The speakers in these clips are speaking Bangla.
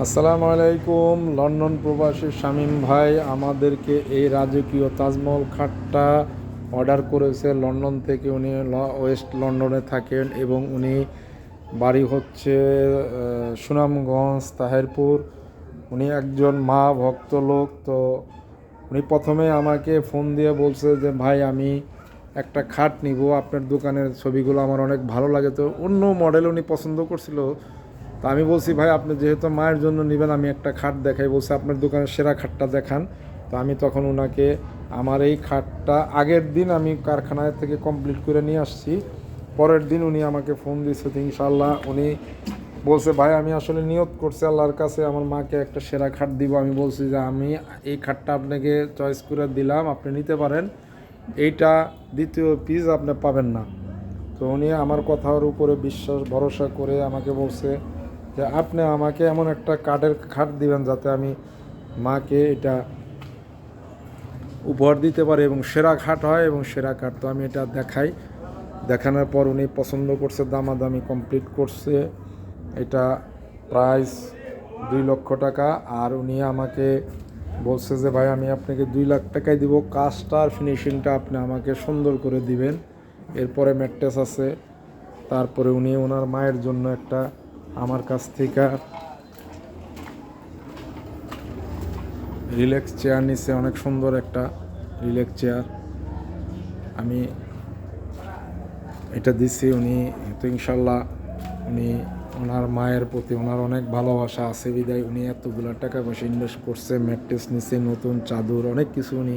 আসসালামু আলাইকুম। লন্ডন প্রবাসী শামীম ভাই আমাদেরকে এই রাজকীয় তাজমহল খাটটা অর্ডার করেছে লন্ডন থেকে। উনি ওয়েস্ট লন্ডনে থাকেন এবং উনি বাড়ি হচ্ছে সুনামগঞ্জ তাহেরপুর। উনি একজন মা ভক্ত লোক। তো উনি প্রথমে আমাকে ফোন দিয়ে বলছে যে ভাই আমি একটা খাট নিব, আপনার দোকানের ছবিগুলো আমার অনেক ভালো লাগে। তো অন্য মডেল উনি পছন্দ করছিল। তো আমি বলছি ভাই আপনি যেহেতু মায়ের জন্য নেবেন আমি একটা খাট দেখাই। বলছে আপনার দোকানের সেরা খাটটা দেখান। তো আমি তখন ওনাকে আমার এই খাটটা আগের দিন আমি কারখানায় থেকে কমপ্লিট করে নিয়ে আসছি। পরের দিন উনি আমাকে ফোন দিয়েছে। তো ইনশাল্লাহ উনি বলছে ভাই আমি আসলে নিয়ত করছি আল্লাহর কাছে আমার মাকে একটা সেরা খাট দিব। আমি বলছি যে আমি এই খাটটা আপনাকে চয়েস করে দিলাম, আপনি নিতে পারেন, এইটা দ্বিতীয় পিস আপনি পাবেন না। তো উনি আমার কথার উপরে বিশ্বাস ভরসা করে আমাকে বলছে যে আপনি আমাকে এমন একটা কাঠের খাট দিবেন যাতে আমি মাকে এটা উপহার দিতে পারি এবং সেরা খাট হয় এবং সেরা কাঠ। তো আমি এটা দেখাই, দেখানোর পর উনি পছন্দ করছে, দামাদামি কমপ্লিট করছে। এটা প্রাইস 2 লক্ষ টাকা। আর উনি আমাকে বলছে যে ভাই আমি আপনাকে 2 লাখ টাকায় দিব, কাজটার ফিনিশিংটা আপনি আমাকে সুন্দর করে দিবেন। এরপরে ম্যাট্রেস আছে। তারপরে উনি ওনার মায়ের জন্য একটা আমার কাছ থেকে রিল্যাক্স চেয়ার নিচ্ছে, অনেক সুন্দর একটা রিল্যাক্স চেয়ার আমি এটা দিছি। উনি তো ইনশাল্লাহ উনি ওনার মায়ের প্রতি ওনার অনেক ভালোবাসা আছে বিদায় উনি এতগুলো টাকা পয়সা ইনভেস্ট করছে, ম্যাট্রেস নিচ্ছে, নতুন চাদর, অনেক কিছু উনি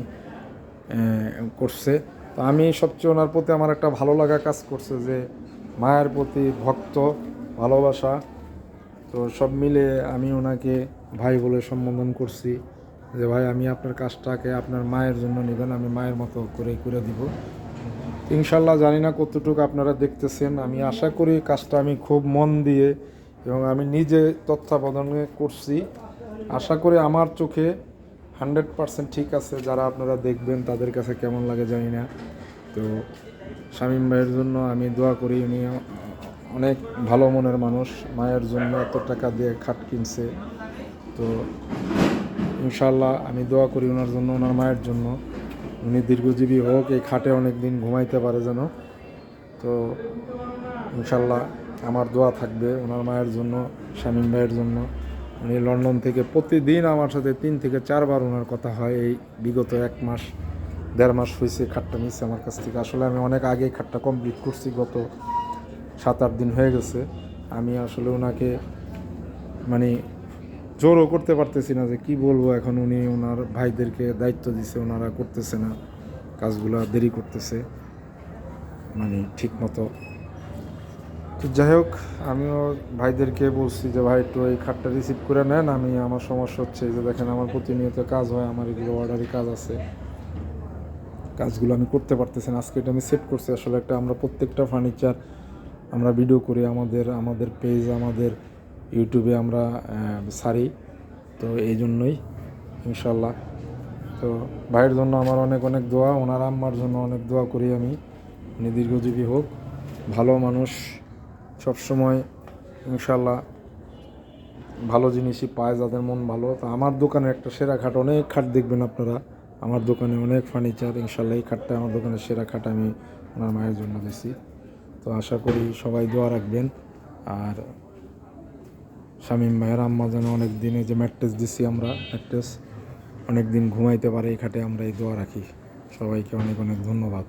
করছে। তো আমি সবচেয়ে ওনার প্রতি আমার একটা ভালো লাগা কাজ করছে যে মায়ের প্রতি ভক্ত ভালোবাসা। তো সব মিলে আমি ওনাকে ভাই বলে সম্বোধন করছি যে ভাই আমি আপনার কাজটাকে আপনার মায়ের জন্য নেবেন, আমি মায়ের মতো করে করে দিব। ইনশাল্লাহ জানি না কতটুকু আপনারা দেখতেছেন, আমি আশা করি কাজটা আমি খুব মন দিয়ে এবং আমি নিজে তত্ত্বাবধানে করছি। আশা করি আমার চোখে 100% ঠিক আছে। যারা আপনারা দেখবেন তাদের কাছে কেমন লাগে জানি না। তো শামীম ভাইয়ের জন্য আমি দোয়া করি। উনি অনেক ভালো মনের মানুষ, মায়ের জন্য এত টাকা দিয়ে খাট কিনছে। তো ইনশাল্লাহ আমি দোয়া করি ওনার জন্য, ওনার মায়ের জন্য উনি দীর্ঘজীবী হোক, এই খাটে অনেক দিন ঘুমাইতে পারে যেন। তো ইনশাল্লাহ আমার দোয়া থাকবে ওনার মায়ের জন্য, শামীম ভাইয়ের জন্য। উনি লন্ডন থেকে প্রতিদিন আমার সাথে 3 থেকে 4 বার ওনার কথা হয়। এই বিগত 1 মাস 1.5 মাস হয়েছে খাটটা নিচ্ছে আমার কাছ থেকে। আসলে আমি অনেক আগে খাটটা কমপ্লিট করছি, গত 7-8 দিন হয়ে গেছে। আমি আসলে ওনাকে মানে জোরও করতে পারতেছি না যে কি বলবো। এখন উনি ওনার ভাইদেরকে দায়িত্ব দিছে, ওনারা করতেছে না, কাজগুলো দেরি করতেছে মানে ঠিক মতো। তো যাই হোক আমিও ভাইদেরকে বলছি যে ভাই একটু এই খাটটা রিসিভ করে নেন, আমি আমার সমস্যা হচ্ছে যে দেখেন আমার প্রতিনিয়ত কাজ হয়, আমার এগুলো অর্ডারি কাজ আছে, কাজগুলো আমি করতে পারতেছি না। আজকে এটা আমি সেট করছি আসলে একটা, আমরা প্রত্যেকটা ফার্নিচার আমরা ভিডিও করি আমাদের পেজ, আমাদের ইউটিউবে আমরা ছাড়ি। তো এই জন্যই ইনশাল্লাহ। তো ভাইয়ের জন্য আমার অনেক অনেক দোয়া, ওনার আম্মার জন্য অনেক দোয়া করি আমি, উনি দীর্ঘজীবী হোক। ভালো মানুষ সবসময় ইনশাল্লাহ ভালো জিনিসই পায় যাদের মন ভালো। তো আমার দোকানে একটা সেরা খাট, অনেক খাট দেখবেন আপনারা আমার দোকানে, অনেক ফার্নিচার। ইনশাল্লাহ এই খাটটা আমার দোকানের সেরা খাট আমি ওনার মায়ের জন্য দিছি। তো আশা করি সবাই দোয়া রাখবেন। আর শামীম ভাইয়ের আম্মা যেন অনেক দিনে যে ম্যাট্রেস দিছি আমরা, ম্যাট্রেস অনেক দিন ঘুমাইতে পারে এই খাটে, আমরা এই দোয়া রাখি। সবাইকে অনেক অনেক ধন্যবাদ।